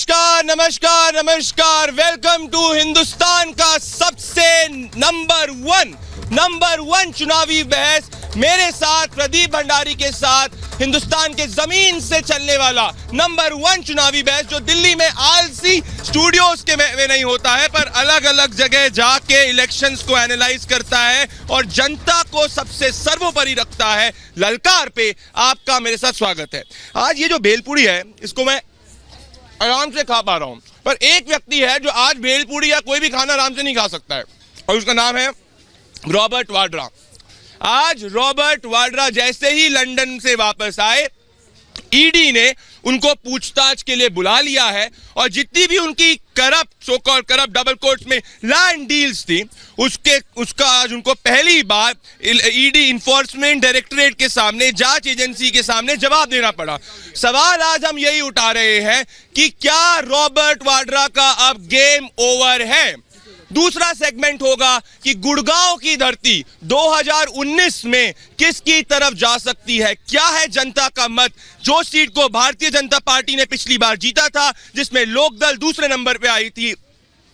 नमस्कार नमस्कार नमस्कार। वेलकम टू हिंदुस्तान का सबसे नंबर वन चुनावी बहस। मेरे साथ प्रदीप भंडारी के साथ हिंदुस्तान के जमीन से चलने वाला नंबर वन चुनावी बहस, जो दिल्ली में आलसी स्टूडियोज के में नहीं होता है, पर अलग अलग जगह जाके इलेक्शंस को एनालाइज करता है और जनता को सबसे सर्वोपरि रखता है। ललकार पे आपका मेरे साथ स्वागत है। आज ये जो भेलपूरी है, इसको मैं आराम से खा पा रहा हूं, पर एक व्यक्ति है जो आज भेलपूरी या कोई भी खाना आराम से नहीं खा सकता है, और उसका नाम है रॉबर्ट वाड्रा। आज रॉबर्ट वाड्रा जैसे ही लंदन से वापस आए, ईडी ने उनको पूछताछ के लिए बुला लिया है, और जितनी भी उनकी so called corrupt double courts में लैंड डील्स थी, उसका आज उनको पहली बार ईडी इन्फोर्समेंट डायरेक्टरेट के सामने, जांच एजेंसी के सामने जवाब देना पड़ा। सवाल आज हम यही उठा रहे हैं कि क्या रॉबर्ट वाड्रा का अब गेम ओवर है। दूसरा सेगमेंट होगा कि गुड़गांव की धरती 2019 में किसकी तरफ जा सकती है, क्या है जनता का मत। जो सीट को भारतीय जनता पार्टी ने पिछली बार जीता था, जिसमें लोकदल दूसरे नंबर पे आई थी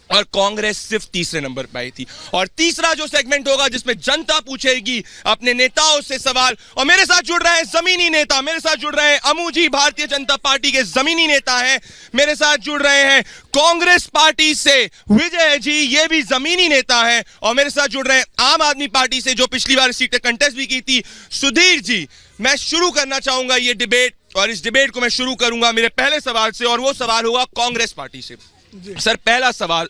और कांग्रेस सिर्फ तीसरे नंबर पे आई थी। और तीसरा जो सेगमेंट होगा जिसमें जनता पूछेगी अपने नेताओं से सवाल, और मेरे साथ जुड़ रहे हैं जमीनी नेता, मेरे साथ जुड़ रहे हैं अमू जी, भारतीय जनता पार्टी के जमीनी नेता हैं। मेरे साथ जुड़ रहे हैं कांग्रेस पार्टी से विजय जी, ये भी जमीनी नेता हैं। और मेरे साथ जुड़ रहे हैं आम आदमी पार्टी से, जो पिछली बार सीटें कंटेस्ट भी की थी, सुधीर जी। मैं शुरू करना चाहूंगा ये डिबेट, और इस डिबेट को मैं शुरू करूंगा मेरे पहले सवाल से, और वो सवाल होगा कांग्रेस पार्टी से। सर, पहला सवाल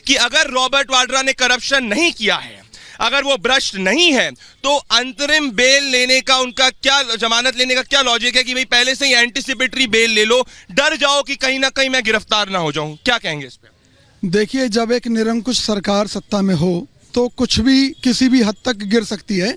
कि अगर रॉबर्ट वाड्रा ने करप्शन नहीं किया है, अगर वो भ्रष्ट नहीं है, तो अंतरिम बेल लेने का उनका क्या, जमानत लेने का क्या लॉजिक है कि भाई पहले से ही एंटीसिपेटरी बेल ले लो, डर जाओ कि कहीं ना कहीं मैं गिरफ्तार ना हो जाऊं। क्या कहेंगे इस पे? देखिए, जब एक निरंकुश सरकार सत्ता में हो तो कुछ भी किसी भी हद तक गिर सकती है।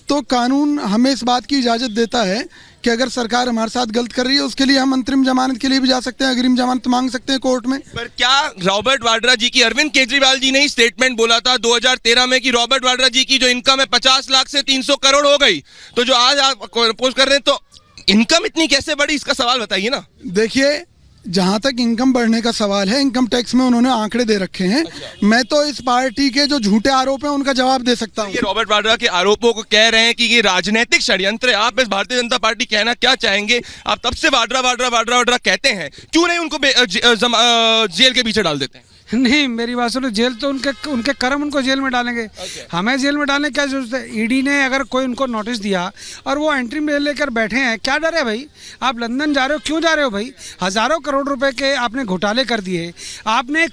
तो कानून हमें इस बात की इजाजत देता है कि अगर सरकार हमारे साथ गलत कर रही है, उसके लिए हम अंतरिम जमानत के लिए भी जा सकते हैं, अग्रिम जमानत मांग सकते हैं कोर्ट में। पर क्या रॉबर्ट वाड्रा जी की, अरविंद केजरीवाल जी ने ही स्टेटमेंट बोला था 2013 में कि रॉबर्ट वाड्रा जी की जो इनकम है 50 लाख से 300 करोड़ हो गई, तो जो आज आप प्रपोज कर रहे हैं, तो इनकम इतनी कैसे बढ़ी, इसका सवाल बताइए ना। देखिए, जहां तक इनकम बढ़ने का सवाल है, इनकम टैक्स में उन्होंने आंकड़े दे रखे हैं। मैं तो इस पार्टी के जो झूठे आरोप हैं उनका जवाब दे सकता हूं। ये रॉबर्ट वाड्रा के आरोपों को कह रहे हैं कि ये राजनीतिक षड्यंत्र है। आप इस भारतीय जनता पार्टी कहना क्या चाहेंगे? आप तब से वाड्रा वाड्रा वाड्रा वाड्रा कहते हैं, क्यों नहीं उनको जेल के पीछे डाल देते हैं? नहीं, मेरी बात सुनो, जेल तो उनके कर्म उनको जेल में डालेंगे। हमें जेल में डालने क्या जरूरत है? ईडी ने अगर कोई उनको नोटिस दिया और वो एंट्री में लेकर बैठे हैं, क्या डर है भाई? आप लंदन जा रहे हो, क्यों जा रहे हो भाई? हजारों करोड़ रुपए के आपने घोटाले कर दिए, आपने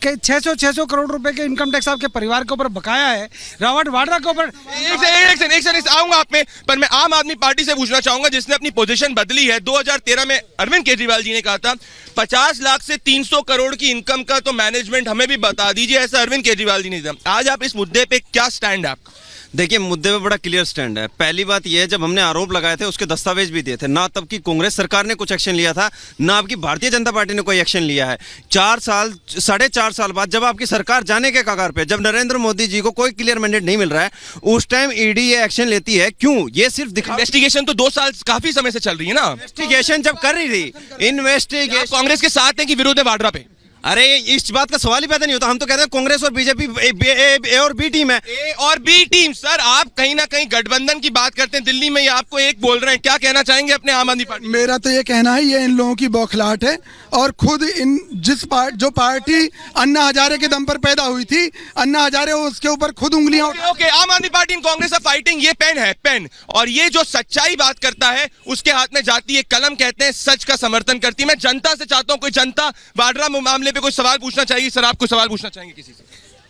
600 करोड़ रुपए के इनकम टैक्स आपके परिवार के ऊपर बकाया है, रॉबर्ट वाड्रा के ऊपर। एक सेकंड आऊंगा आप में, पर मैं आम आदमी पार्टी से पूछना चाहूंगा, जिसने अपनी पोजीशन बदली है। 2013 में अरविंद केजरीवाल जी ने कहा था 50 लाख से 300 करोड़ की इनकम का तो मैनेजमेंट हमें भी बता दीजिए, ऐसा अरविंद केजरीवाल जी ने कहा। आज आप इस मुद्दे पे क्या स्टैंड है आपका? देखिए, मुद्दे पे बड़ा क्लियर स्टैंड है। पहली बात यह है, जब हमने आरोप लगाए थे उसके दस्तावेज भी दिए थे। ना तब की कांग्रेस सरकार ने कुछ एक्शन लिया था, ना आपकी भारतीय जनता पार्टी ने कोई एक्शन लिया है। 4.5 साल बाद जब आपकी सरकार जाने के कगार पे, जब नरेंद्र मोदी जी को कोई क्लियर मैंडेट नहीं मिल रहा है, उस टाइम ईडी ये एक्शन लेती है। क्यों? ये सिर्फ इन्वेस्टिगेशन तो 2 साल काफी समय से चल रही है ना। इन्वेस्टिगेशन जब कर रही थी, इन्वेस्टिगेशन कांग्रेस के साथ है कि विरोध है वाड्रा पे? अरे, इस बात का सवाल ही पैदा नहीं होता। हम तो कहते हैं कांग्रेस और बीजेपी ए और बी टीम है। ए और बी टीम। सर, आप कहीं ना कहीं गठबंधन की बात करते हैं, दिल्ली में ये आपको एक बोल रहे हैं। क्या कहना चाहेंगे अपने आम आदमी पार्टी? मेरा तो ये कहना है, ये इन लोगों की बौखलाहट है, और खुद इन जो पार्टी अन्ना हजारे के दम पर पैदा हुई थी, अन्ना हजारे उसके ऊपर खुद उंगलियां ओके, आम आदमी party in Congress of fighting, ये पेन है, पेन। और ये जो सच्चाई बात करता है, उसके हाथ में जाती है कलम, कहते हैं सच का समर्थन करती है। मैं जनता से चाहता हूं, कोई जनता वाड्रा मामले पे कोई सवाल पूछना चाहिए। सर, आप कोई सवाल पूछना चाहेंगे किसी से?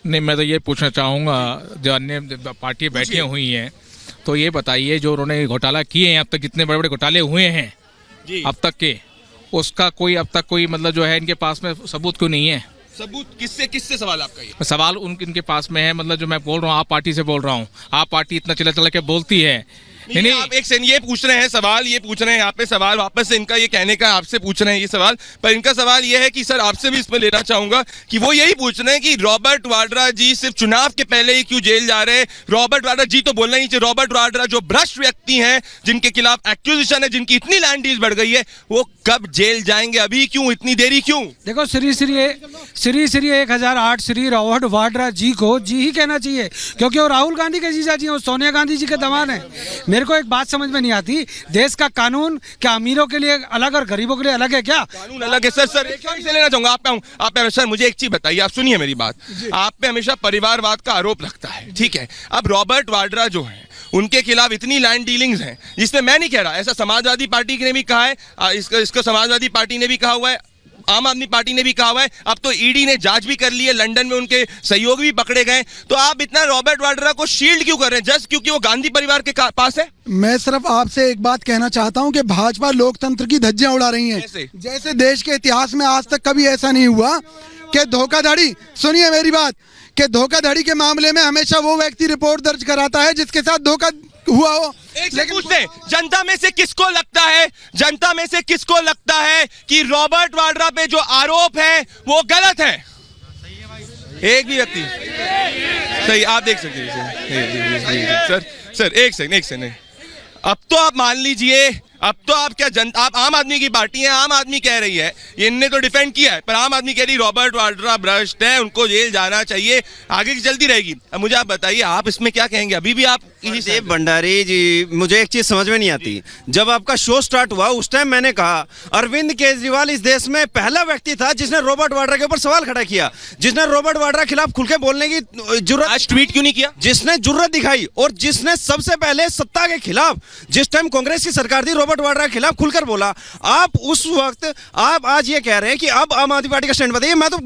नहीं, मैं तो ये पूछना चाहूँगा, जो अन्य पार्टी बैठी हुई हैं, तो ये बताइए, जो उन्होंने घोटाला किए हैं, अब तक जितने बड़े बड़े घोटाले हुए हैं जी अब तक के, उसका कोई अब तक कोई मतलब जो है इनके पास में सबूत क्यों नहीं है? सबूत किससे सवाल आपका? ये सवाल इनके पास में है, मतलब जो मैं बोल रहा हूँ, आप पार्टी से बोल रहा हूँ। आप पार्टी इतना चला चला के बोलती है नहीं आप एक सेकंड, ये पूछ रहे हैं सवाल, ये पूछ रहे हैं यहाँ पे सवाल वापस से इनका ये कहने का आपसे पूछ रहे हैं ये सवाल, पर इनका सवाल ये है कि सर आपसे भी इसमें लेना चाहूंगा कि वो यही पूछ रहे हैं कि रॉबर्ट वाड्रा जी सिर्फ चुनाव के पहले ही क्यों जेल जा रहे हैं। रॉबर्ट वाड्रा जी तो बोलना ही चाहिए, रॉबर्ट वाड्रा जो भ्रष्ट व्यक्ति हैं, जिनके खिलाफ एक्यूजिशन है, जिनकी इतनी लैंड डील बढ़ गई है, वो कब जेल जाएंगे, अभी क्यों, इतनी देरी क्यों? देखो श्री 1008 श्री रॉबर्ट वाड्रा जी को जी ही कहना चाहिए, क्योंकि वो राहुल गांधी के जीजा जी हैं, सोनिया गांधी जी के दामाद हैं। मेरे को एक बात समझ में नहीं आती, देश का कानून क्या अमीरों के लिए अलग और गरीबों के लिए अलग है क्या? कानून अलग है सर। एक से लेना चाहूंगा आप पे सर, मुझे एक चीज बताइए, आप सुनिए मेरी बात, आप पे हमेशा परिवारवाद का आरोप लगता है, ठीक है। अब रॉबर्ट वाड्रा जो है उनके खिलाफ इतनी लैंड डीलिंग्स हैं, जिसमें मैं नहीं कह रहा, ऐसा समाजवादी पार्टी ने भी कहा है, इसको समाजवादी पार्टी ने भी कहा हुआ है, आम आदमी पार्टी ने भी कहा हुआ है, अब तो ईडी ने जांच भी कर ली है, लंदन में उनके सहयोगी भी पकड़े गए। तो आप इतना रॉबर्ट वाड्रा को शील्ड क्यों कर रहे हैं, जस्ट क्योंकि वो गांधी परिवार के पास है? मैं सिर्फ आपसे एक बात कहना चाहता हूं कि भाजपा लोकतंत्र की धज्जियां उड़ा रही हैं। जैसे देश के इतिहास में आज तक कभी ऐसा नहीं हुआ कि धोखाधड़ी, सुनिए मेरी बात, कि धोखाधड़ी के मामले में हमेशा वो व्यक्ति रिपोर्ट दर्ज कराता है जिसके साथ धोखा हुआ हो। लेकिन पूछते हैं, जनता में से किसको लगता है, जनता में से किसको लगता है कि रॉबर्ट वाड्रा पे जो आरोप है वो गलत है? एक भी व्यक्ति सही, आप देख सकते हैं सर एक सेकंड, अब तो आप मान लीजिए, अब तो आप क्या जनता, आप आम आदमी की पार्टी है, आम आदमी कह रही है, इनने तो डिफेंड किया है, पर आम आदमी कह रही रॉबर्ट वाड्रा भ्रष्ट है, उनको जेल जाना चाहिए, आगे की चलती रहेगी। अब मुझे आप बताइए, आप इसमें क्या कहेंगे? अभी भी आप प्रदीप भंडारी जी, मुझे एक चीज समझ में नहीं आती, जब आपका शो स्टार्ट हुआ उस टाइम मैंने कहा अरविंद केजरीवाल इस देश में पहला व्यक्ति था जिसने रॉबर्ट वाड्रा के ऊपर सवाल खड़ा किया, जिसने रॉबर्ट वाड्रा के खिलाफ खुल के बोलने की जरूरत, आज ट्वीट क्यों नहीं किया, जिसने जुर्रत दिखाई, और जिसने सबसे पहले सत्ता के खिलाफ, जिस टाइम कांग्रेस की सरकार थी, रॉबर्ट वाड्रा के खिलाफ खुलकर बोला। आप उस वक्त, आप आज ये कह रहे हैं कि अब आम आदमी पार्टी का स्टैंड बताइए। मैं तो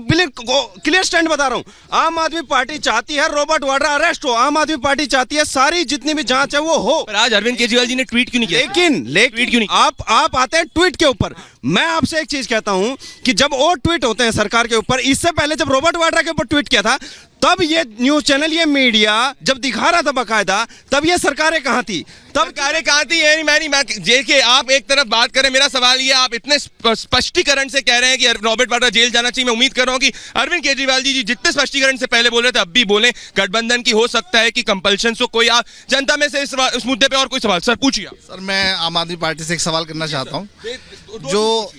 क्लियर स्टैंड बता रहा हूं, आम आदमी पार्टी चाहती है रॉबर्ट वाड्रा अरेस्ट हो, आम आदमी पार्टी चाहती है सारी जितनी भी जांच है वो हो। पर आज अरविंद केजरीवाल जी ने ट्वीट क्यों नहीं किया? लेकिन ट्वीट क्यों नहीं? आप आते हैं ट्वीट के ऊपर। मैं आपसे एक चीज कहता हूं कि जब और ट्वीट होते हैं सरकार के ऊपर, इससे पहले जब रॉबर्ट वाड्रा के ऊपर ट्वीट किया था, तब ये न्यूज चैनल, ये मीडिया जब दिखा रहा था बकायदा, तब ये सरकारें कहां थी? तब सरकारें कहां थी? मैं देखिए, आप एक तरफ बात करें, मेरा सवाल ये, आप इतने स्पष्टीकरण से कह रहे हैं कि रॉबर्ट वाड्रा जेल जाना चाहिए। मैं उम्मीद कर रहा हूं कि अरविंद केजरीवाल जी जितने स्पष्टीकरण से पहले बोल रहे थे अब भी बोले, गठबंधन की हो सकता है कि कंपल्शन सो कोई, आप जनता में से इस मुद्दे पे और कोई सवाल सर पूछिए। सर मैं आम आदमी पार्टी से एक सवाल करना चाहता हूँ। जो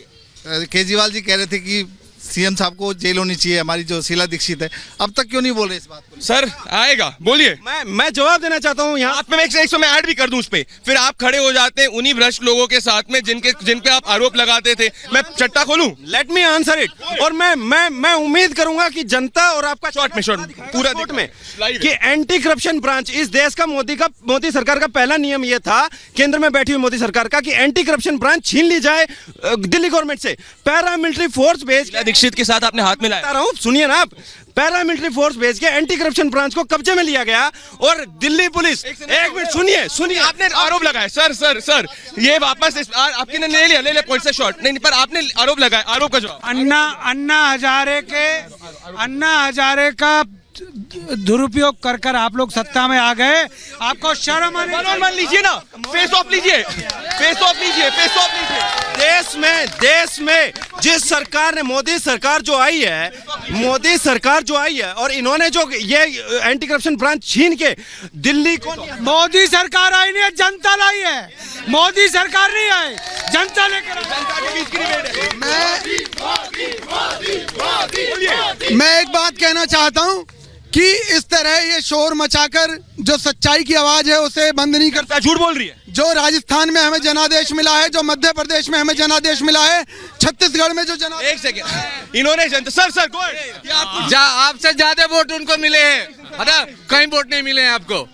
केजरीवाल जी कह रहे थे कि सीएम साहब को जेल होनी चाहिए, हमारी जो शीला दीक्षित है, अब तक क्यों नहीं बोल रहे इस बात को? सर आएगा, बोलिए। मैं जवाब देना चाहता हूं यहाँ आप में मैं ऐड भी कर दूं उस पे, फिर आप खड़े हो जाते हैं उन्हीं भ्रष्ट लोगों के साथ में जिन पे आप आरोप लगाते थे। मैं चट्टा खोलूं? Let me answer it. और मैं उम्मीद करूंगा कि जनता और आपका शॉर्ट पूरा कोर्ट में कि एंटी करप्शन ब्रांच, इस देश का मोदी सरकार का पहला नियम यह था, केंद्र में बैठी हुई मोदी सरकार का, कि एंटी करप्शन ब्रांच छीन ली जाए दिल्ली गवर्नमेंट से। पैरामिलिट्री फोर्स भेज, दीक्षित के साथ आपने हाथ मिलाया, बता रहा हूं, सुनिए ना आप, पैरामिलिट्री फोर्स भेज के एंटी करप्शन ब्रांच को कब्जे में लिया गया, और दिल्ली पुलिस, एक मिनट सुनिए, आपने आरोप लगाया सर ये वापस आपके ने ले लिया पॉइंट से शॉर्ट नहीं, पर आपने आरोप लगाया, आरोप का जवाब। अन्ना हजारे का दुरुपयोग कर आप लोग सत्ता में आ गए, आपको शर्म मान लीजिए ना, फेस ऑफ लीजिए। देश में जिस सरकार ने, मोदी सरकार जो आई है, और इन्होंने जो ये एंटी करप्शन ब्रांच छीन के दिल्ली को, मोदी सरकार आई नहीं है, जनता लाई है। मोदी सरकार नहीं आई, जनता लेकर। मैं एक बात कहना चाहता हूं कि इस तरह ये शोर मचाकर जो सच्चाई की आवाज है उसे बंद नहीं करता। झूठ बोल रही है। जो राजस्थान में हमें जनादेश मिला है, जो मध्य प्रदेश में हमें जनादेश मिला है, छत्तीसगढ़ में जो जनादेश, एक सेकंड, इन्होंने सर आपसे ज्यादा वोट उनको मिले हैं, कहीं वोट नहीं मिले हैं आपको।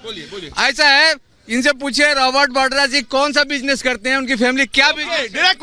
ऐसा है, इनसे पूछिए रॉबर्ट वाड्रा जी कौन सा बिजनेस करते हैं, उनकी फैमिली क्या बिजनेस। डायरेक्ट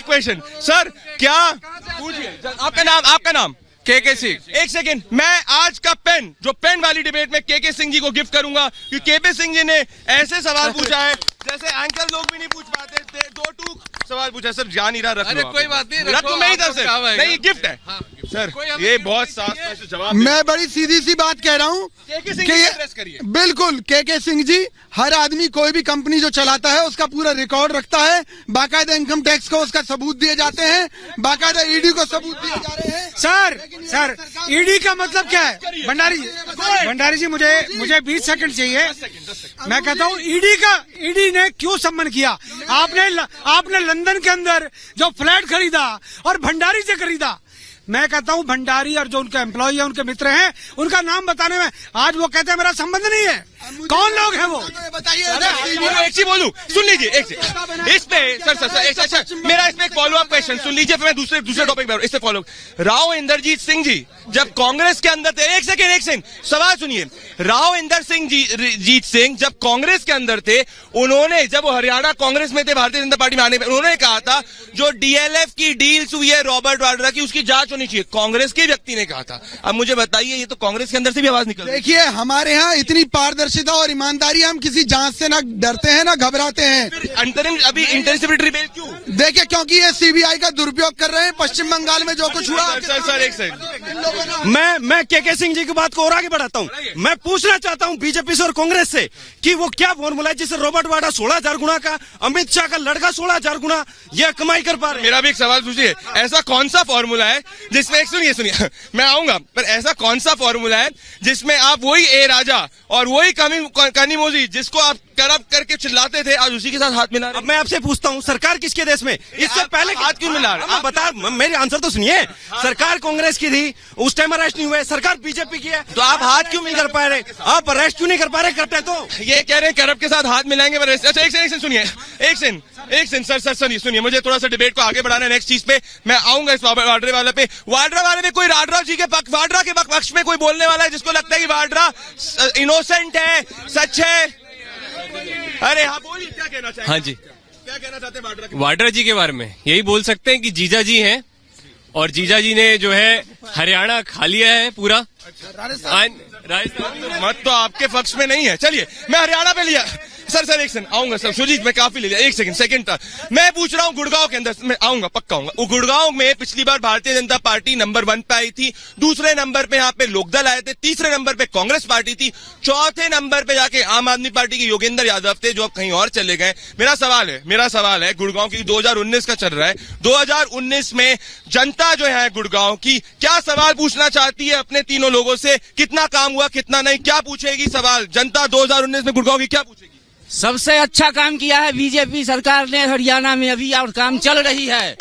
क्वेश्चन सर, क्या पूछिए, आपका नाम के सिंह। एक सेकंड, मैं आज का पेन वाली डिबेट में के सिंह जी को गिफ्ट करूंगा, क्योंकि के सिंह जी ने ऐसे सवाल पूछा है जैसे एंकर लोग भी नहीं पूछ पाते थे, 2 सवाल पूछा सर, जा नहीं रहा, रख अरे लो कोई आप। बात नहीं, रख रखो, लो, मेरी तरफ आपको से काम आएगा। नहीं, गिफ्ट है सर, ये बहुत साफ से जवाब मैं बड़ी सीधी सी बात कह रहा हूँ के सिंह कि जी ये एड्रेस करिए। बिल्कुल के सिंह जी, हर आदमी कोई भी कंपनी जो चलाता है उसका पूरा रिकॉर्ड रखता है, बाकायदा इनकम टैक्स को उसका सबूत दिए जाते हैं, बाकायदा ईडी को सबूत दिए जा रहे हैं। सर ईडी का मतलब क्या है? भंडारी जी मुझे 20 सेकंड चाहिए। मैं कहता हूँ ईडी ने क्यों सम्मन किया? आपने लंदन के अंदर जो फ्लैट खरीदा और भंडारी से खरीदा। मैं कहता हूँ भंडारी और जो उनके एम्प्लॉय है, उनके मित्र हैं, उनका नाम बताने में आज वो कहते हैं मेरा संबंध नहीं है। कौन लोग हैं वो? बताइए। एक चीज बोलूं, सुन लीजिए, एक सेकंड इस पे सर मेरा इसमें एक फॉलो अप क्वेश्चन सुन लीजिए, फिर मैं दूसरे टॉपिक पे इससे फॉलो। राव इंदरजीत सिंह जी जब कांग्रेस के अंदर थे, एक सेकंड सवाल सुनिए। राव इंदर सिंह जीत सिंह जब कांग्रेस के अंदर थे, उन्होंने जब वो हरियाणा कांग्रेस में थे, भारतीय जनता पार्टी में आने पर उन्होंने कहा था जो डीएलएफ की डील्स हुई है रॉबर्ट वाड्रा की, उसकी जांच होनी चाहिए। कांग्रेस के व्यक्ति ने कहा था। अब मुझे बताइए, ये तो कांग्रेस के अंदर से भी आवाज निकल रही है। देखिए, हमारे यहाँ इतनी पारदर्शिता और ईमानदारी, हम किसी जांच से ना डरते हैं ना घबराते हैं। अंतरिम अभी इंटेंसिविटी बेल क्यों? देखिए, क्योंकि ये सीबीआई का दुरुपयोग कर रहे हैं। पश्चिम बंगाल में जो कुछ हुआ, सर एक सेकंड, मैं के सिंह जी की बात को और आगे बढ़ाता हूं। मैं पूछना चाहता हूं बीजेपी से और कांग्रेस से कि वो क्या फॉर्मूला है जिससे रॉबर्ट वाड्रा 16,000 गुना का, अमित शाह का लड़का 16,000 गुना यह कमाई कर पा रहे हैं। मेरा भी एक सवाल पूछिए, ऐसा कौन सा फॉर्मूला है जिसमें, सुनिए मैं आऊंगा, पर ऐसा कौन सा फॉर्मूला है जिसमें आप वही ए राजा और वही कनिमोजी जिसको आप करप्ट करके चिल्लाते थे, आज उसी के साथ हाथ मिला रहे? अब मैं आपसे पूछता हूं, सरकार किसके देश में? इससे पहले हाथ क्यों मिला रहे? आप बता, मेरे आंसर तो सुनिए। सरकार कांग्रेस की थी, उस टाइम अरेस्ट नहीं हुए, सरकार बीजेपी की है, तो आप हाथ क्यों नहीं कर पा रहे? आप अरेस्ट क्यों नहीं कर पा रहे? करते तो ये कह रहे हैं करप्ट के साथ हाथ मिलाएंगे। अच्छा एक सेकंड सुनिए, एक सेकंड सर सुनिए, मुझे थोड़ा सा डिबेट को आगे बढ़ाना है। नेक्स्ट चीज पे मैं आऊंगा, इस वाड्रा वाले पे कोई वाड्रा जी के वाड्रा के पक्ष में कोई बोलने वाला है जिसको लगता है कि वाड्रा इनोसेंट है, सच है? अरे हाँ बोलिए, क्या कहना चाहते हैं? हाँ जी, क्या कहना चाहते हैं वाड्रा के? वाड्रा जी के बारे में यही बोल सकते हैं कि जीजा जी हैं और जीजा जी ने जो है हरियाणा खा लिया है पूरा। राजस्थान मत तो आपके पक्ष में नहीं है। चलिए, मैं हरियाणा पे लिया सर एक सेकंड आऊंगा सर, सुजीत मैं काफी ले लिया, एक सेकंड मैं पूछ रहा हूँ गुड़गांव के अंदर, मैं आऊंगा, पक्का आऊंगा। वो गुड़गांव में पिछली बार भारतीय जनता पार्टी नंबर 1 पे आई थी, दूसरे नंबर पे यहाँ पे लोकदल आए थे, तीसरे नंबर पे कांग्रेस पार्टी थी, चौथे नंबर पे जाके आम आदमी पार्टी के योगेंद्र यादव थे, जो अब कहीं और चले गए। मेरा सवाल है गुड़गांव की, 2019 का चल रहा है, 2019 में जनता जो है गुड़गांव की क्या सवाल पूछना चाहती है अपने तीनों लोगों से? कितना काम हुआ, कितना नहीं, क्या पूछेगी सवाल जनता 2019 में गुड़गांव की, क्या पूछेगी? सबसे अच्छा काम किया है बीजेपी सरकार ने हरियाणा में अभी, और काम चल रही है।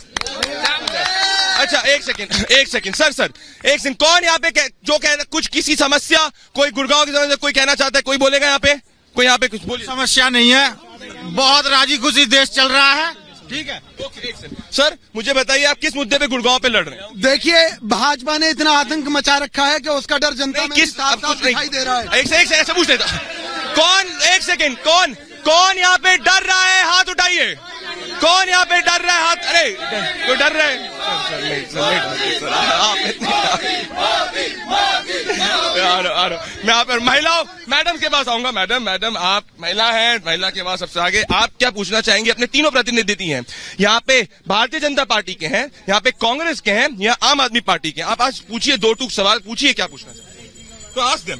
अच्छा एक सेकंड सर एक सेकंड, कौन यहाँ पे जो कह कुछ किसी समस्या, कोई गुड़गांव की समस्या कोई कहना चाहता है? कोई बोलेगा यहाँ पे? कोई यहाँ पे कुछ बोलिए। समस्या नहीं है, बहुत राजी खुशी देश चल रहा है। ठीक है, ओके। सर मुझे बताइए, आप किस मुद्दे पे गुड़गांव पे लड़ रहे हैं? देखिए, भाजपा ने इतना आतंक मचा रखा है कि उसका डर जनता में साफ साफ दिखाई दे रहा है। एक सेकंड ऐसे पूछ लेता कौन यहाँ पे डर रहा है? हाथ उठाइए। कौन यहाँ पे डर रहा है? हाथ, अरे कोई डर रहा है? मैं यहाँ पर महिलाओं, मैडम के पास आऊंगा। मैडम आप महिला हैं, महिला के पास सबसे आगे, आप क्या पूछना चाहेंगे? अपने तीनों प्रतिनिधि हैं यहाँ पे, भारतीय जनता पार्टी के हैं, यहाँ पे कांग्रेस के हैं, यहाँ आम आदमी पार्टी के। आप आज पूछिए, 2 टूक सवाल पूछिए, क्या पूछना चाहेंगे तो आस्क देम।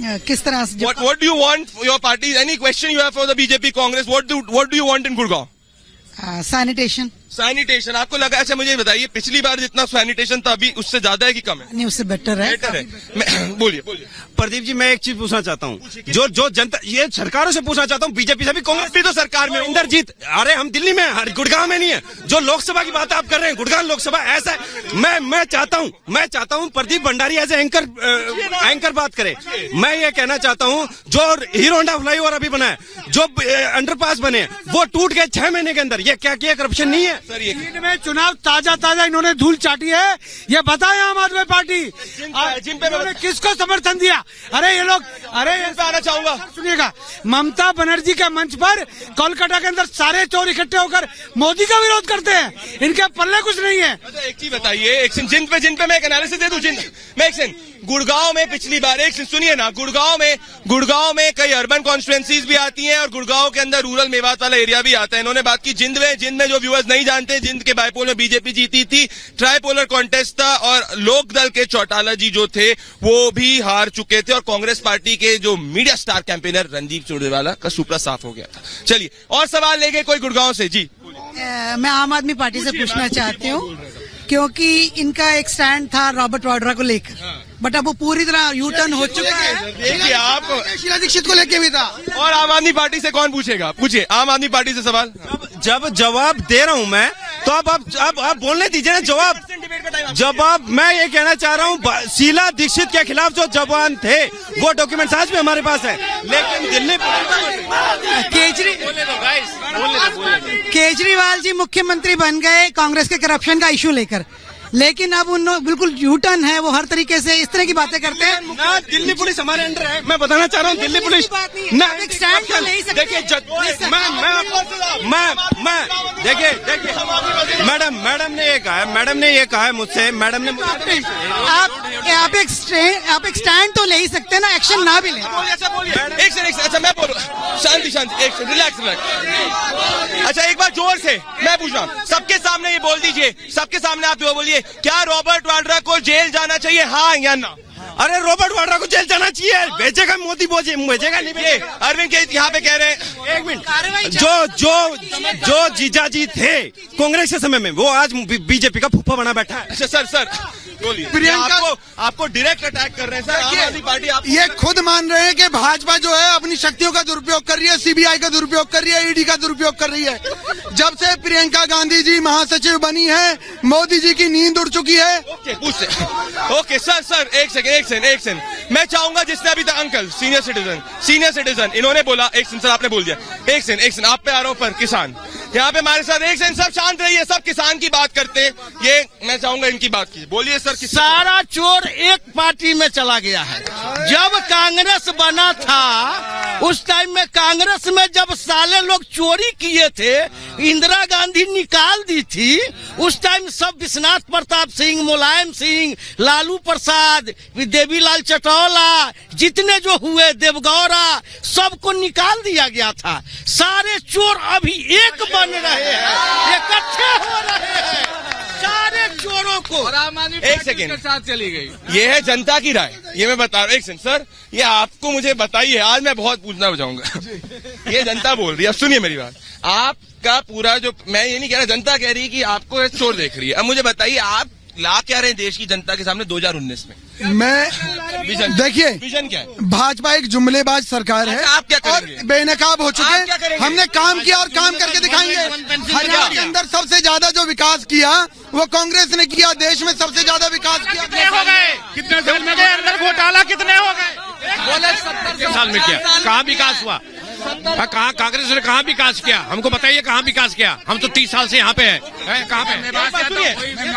किस तरह से what do you want for your party? Any question you have for the BJP Congress? What do you want in Gurgaon? Sanitation आपको लगा? अच्छा मुझे बताइए, पिछली बार जितना सैनिटेशन था अभी उससे ज्यादा है कि कम है? नहीं, उससे बेटर है। बोलिए। प्रदीप जी, मैं एक चीज पूछना चाहता हूँ, जो जनता, ये सरकारों से पूछना चाहता हूँ, बीजेपी से भी, कांग्रेस भी तो सरकार में। इंदरजीत, अरे हम दिल्ली में, गुड़गांव में नहीं है। जो लोकसभा की बात आप कर रहे हैं, गुड़गांव लोकसभा, ऐसा है। मैं चाहता हूँ प्रदीप भंडारी एज एंकर बात करे। मैं ये कहना चाहता हूँ, जो हीरो होंडा फ्लाईओवर अभी बना है, जो अंडरपास बने, वो टूट गए 6 महीने के अंदर। ये क्या करप्शन नहीं है? सर ये में चुनाव ताजा इन्होंने धूल चाटी है, ये बताए आम आदमी पार्टी जिन पे इन्होंने किसको समर्थन दिया? अरे ये लोग, अरे आना चाहूंगा, सुनिएगा, ममता बनर्जी के मंच पर कोलकाता के अंदर सारे चोर इकट्ठे होकर मोदी का विरोध करते हैं, इनके पल्ले कुछ नहीं है। अच्छा एक चीज बताइए, जिन पे मैं एक एनालिसिस दे दूं, गुड़गांव में पिछली बार, एक सुनिए ना, गुड़गांव में कई अर्बन कॉन्स्टिट्यूएंसीज भी आती हैं और गुड़गांव के अंदर रूरल मेवात वाला एरिया भी आता है। इन्होंने बात की जिंद में जो व्यूअर्स नहीं जानते, जिंद के बाईपोल में बीजेपी जीती थी, ट्राईपोलर कॉन्टेस्ट था और लोक दल के चौटाला जी जो थे वो भी हार चुके थे और कांग्रेस पार्टी के जो media star campaigner Randeep Surjewala का सुपड़ा साफ हो गया था। चलिए और सवाल लेंगे कोई गुड़गांव से। जी मैं आम आदमी पार्टी से पूछना चाहती हूँ, क्योंकि इनका एक स्टैंड था रॉबर्ट वाड्रा को लेकर, बट अब वो पूरी तरह यू टर्न हो चुका है। देखिए आप शीला दीक्षित को लेके भी था। और आम आदमी पार्टी से कौन पूछेगा? पूछिए आम आदमी पार्टी से सवाल। जब जवाब दे रहा हूं मैं तो अब आप बोलने दीजिए ना जवाब मैं ये कहना चाह रहा हूं, शीला दीक्षित के खिलाफ जो जवान थे वो डॉक्यूमेंट्स आज भी हमारे पास है, लेकिन दिल्ली केजरीवाल जी मुख्यमंत्री बन गए कांग्रेस के करप्शन का इशू लेकर, लेकिन अब उन बिल्कुल यू टर्न है, वो हर तरीके से इस तरह की बातें करते हैं ना। दिल्ली पुलिस हमारे अंडर है, मैं बताना चाह रहा हूँ दिल्ली पुलिस ना एक स्टैंड तो ले ही सकते हैं। देखिए मैं देखिए मैडम ने ये कहा है मुझसे, मैडम ने आप एक स्टैंड तो ले ही सकते हैं ना, एक्शन ना भी ले। एक सेकंड, अच्छा मैं बोल, शांति एक रिलैक्स। अच्छा एक बार जोर से मैं पूछ रहा हूँ, सबके सामने ये बोल दीजिए, सबके सामने आप वो बोलिए, क्या रॉबर्ट वाड्रा को जेल जाना चाहिए, हाँ या ना? अरे रॉबर्ट वाड्रा को जेल जाना चाहिए, भेजेगा मोदी, भेजेगा नहीं भेजे। अरविंद के यहाँ पे कह रहे हैं, एक मिनट, जो जीजाजी थे कांग्रेस के समय में वो आज बीजेपी का फूफा बना बैठा है। अच्छा सर बोलिए। प्रियंका आपको डायरेक्ट अटैक कर रहे हैं सर। आम आदमी पार्टी ये खुद मान रहे हैं कि भाजपा जो है अपनी शक्तियों का दुरुपयोग कर रही है, सीबीआई का दुरुपयोग कर रही है, ईडी का दुरुपयोग कर रही है। जब से प्रियंका गांधी जी महासचिव बनी है, मोदी जी की नींद उड़ चुकी है। ओके सर एक सेकंड मैं चाहूंगा, जिसने अभी तक अंकल सीनियर सिटीजन इन्होंने बोला, एक सेकंड सर आपने बोल दिया, एक सेकंड आप पे आ रहा हूं, पर किसान यहाँ पे हमारे साथ, एक सेकंड सब शांत रहिए, सब किसान की बात करते हैं, ये मैं चाहूंगा इनकी बात की। बोलिए सर। सारा चोर एक पार्टी में चला गया है। जब कांग्रेस बना था उस टाइम में कांग्रेस में जब साले लोग चोरी किए थे, इंदिरा गांधी निकाल दी थी, उस टाइम सब विश्वनाथ प्रताप सिंह, मुलायम सिंह, लालू प्रसाद, देवीलाल चटौला, जितने जो हुए, देवगौड़ा, सबको निकाल दिया गया था। सारे चोर अभी एक बन रहे हैं, इकट्ठे हो रहे हैं सारे चोरों को। एक सेकेंड साथ चली गई, ये है जनता की राय, ये मैं बता रहा हूँ। एक सेकंड सर, ये आपको मुझे बताइए, आज मैं बहुत पूछना चाहूंगा। ये जनता बोल रही है, अब सुनिए मेरी बात, आपका पूरा जो, मैं ये नहीं कह रहा, जनता कह रही है कि आपको चोर देख रही है। अब मुझे बताइए आप ला क्या रहे हैं देश की जनता के सामने 2019 में? मैं देखिए, विजन क्या है? भाजपा एक जुमलेबाज सरकार है, आप क्या करेंगे? और बेनकाब हो चुके हैं। हमने काम किया और काम करके दिखाएंगे। हरियाणा के अंदर सबसे ज्यादा जो विकास किया वो कांग्रेस ने किया, देश में सबसे ज्यादा विकास किया। कितने हो गए? कितने साल में अंदर घोटाला कितने हो गए? बोले 70 साल में किया, कहाँ विकास हुआ? कहाँ कांग्रेस ने कहाँ विकास किया? हमको बताइए कहाँ विकास किया? हम तो 30 साल से यहाँ पे हैं। कहाँ पे?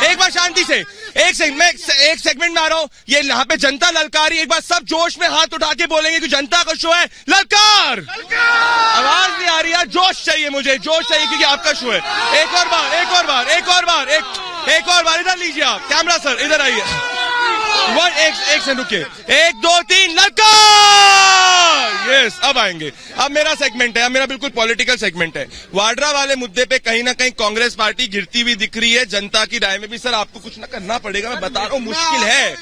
एक बार शांति से, एक सेगमेंट में आ रहा हूँ, ये यहाँ पे जनता ललकारी, एक बार सब जोश में हाथ उठा के बोलेंगे कि जनता का शो है, ललकार। आवाज नहीं आ रही है, जोश चाहिए मुझे, जोश चाहिए, क्योंकि आपका शो है। एक और बार इधर लीजिए आप, कैमरा सर इधर आइए, एक से रुकिए, 1 2 3 ललकार। यस, अब आएंगे, अब मेरा सेगमेंट है, अब मेरा बिल्कुल पॉलिटिकल सेगमेंट है। वाड्रा वाले मुद्दे पे कहीं ना कहीं कांग्रेस पार्टी गिरती हुई दिख रही है जनता की राय में भी। सर आपको कुछ ना करना पड़ेगा, मैं बता रहा हूँ, मुश्किल है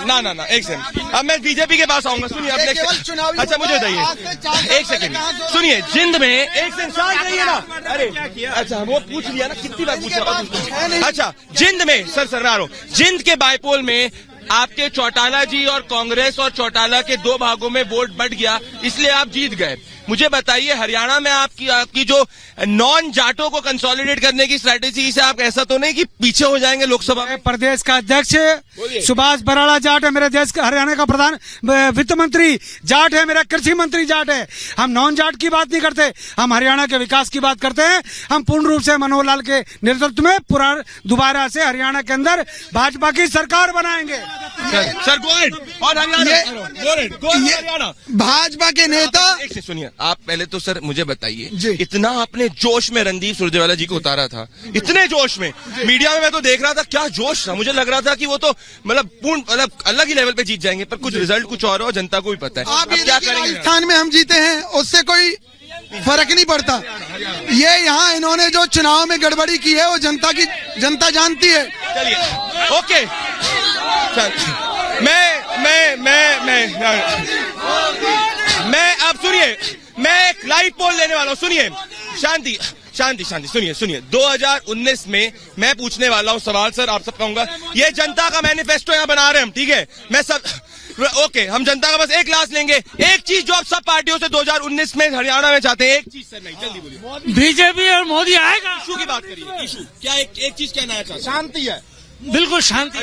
ना। एक सेकंड, अब मैं बीजेपी के पास आऊंगा। सुनिए अब अच्छा मुझे बताइए, एक सेकंड सुनिए, जिंद में, एक सेकंड शांत रहिए ना। अरे अच्छा वो पूछ लिया ना, कितनी बार पूछा? अच्छा जिंद में, सर आ रहा हूँ, जिंद के बाईपोल में आपके चौटाला जी और कांग्रेस और चौटाला के 2 भागों में वोट बढ़ गया, इसलिए आप जीत गए। मुझे बताइए हरियाणा में आपकी जो नॉन जाटों को कंसोलिडेट करने की स्ट्रेटेजी से आप ऐसा तो नहीं कि पीछे हो जाएंगे लोकसभा में? प्रदेश का अध्यक्ष सुभाष बराड़ा जाट है, मेरे देश का हरियाणा का प्रधान वित्त मंत्री जाट है, मेरा कृषि मंत्री जाट है। हम नॉन जाट की बात नहीं करते, हम हरियाणा के विकास की बात करते हैं। हम पूर्ण रूप से मनोहर लाल के नेतृत्व में दोबारा से हरियाणा के अंदर भाजपा की सरकार बनाएंगे। Sir go ahead. और हरियाणा भाजपा के नेता, एक से सुनिए, आप पहले तो सर मुझे बताइए, जी। इतना आपने जोश में रणदीप सुरजेवाला जी को उतारा था, इतने जोश में, मीडिया में मैं तो देख रहा था, क्या जोश था, मुझे लग रहा था कि वो तो मतलब अलग ही लेवल पे जीत जाएंगे, पर कुछ रिजल्ट कुछ और हो, जनता को भी पता है। आप अब क्या करेंगे? राजस्थान में हम जीते हैं, उससे कोई फर्क नहीं पड़ता। ये यहाँ इन्होंने जो चुनाव में गड़बड़ी की है वो जनता जानती है। चलिए ओके, मैं अब सुनिए, मैं एक लाइव पोल लेने वाला हूँ, सुनिए, शांति सुनिए 2019 में मैं पूछने वाला हूँ सवाल सर, आप सब कहूंगा, ये जनता का मैनिफेस्टो यहाँ बना रहे हैं हम, ठीक है, मैं सब ओके, हम जनता का बस एक क्लास लेंगे, एक चीज जो आप सब पार्टियों से 2019 में हरियाणा में चाहते हैं, एक चीज सर, नहीं जल्दी बोलिए। बीजेपी और मोदी आएगा। इशू की बात करिए, इशू क्या, एक चीज कहना है, शांति है, बिल्कुल शांति।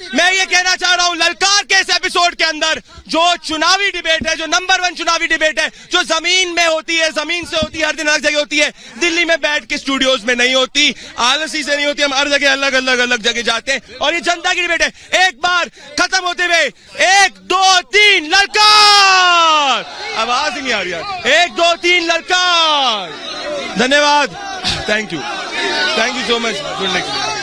मैं ये कहना चाह रहा हूं, ललकार के इस एपिसोड के अंदर जो चुनावी डिबेट है, जो नंबर 1 चुनावी डिबेट है, जो जमीन में होती है, जमीन से होती है, हर दिन अलग जगह होती है, दिल्ली में बैठ के स्टूडियोज में नहीं होती, आलसी से नहीं होती, हम हर जगह अलग जगह जाते हैं, और ये जनता की डिबेट है। एक बार खत्म होते हुए 1 2 3 ललकार, आवाज ही नहीं आ रही यार, 1 2 3 ललकार। धन्यवाद, थैंक यू सो मच, जुड़ने के लिए।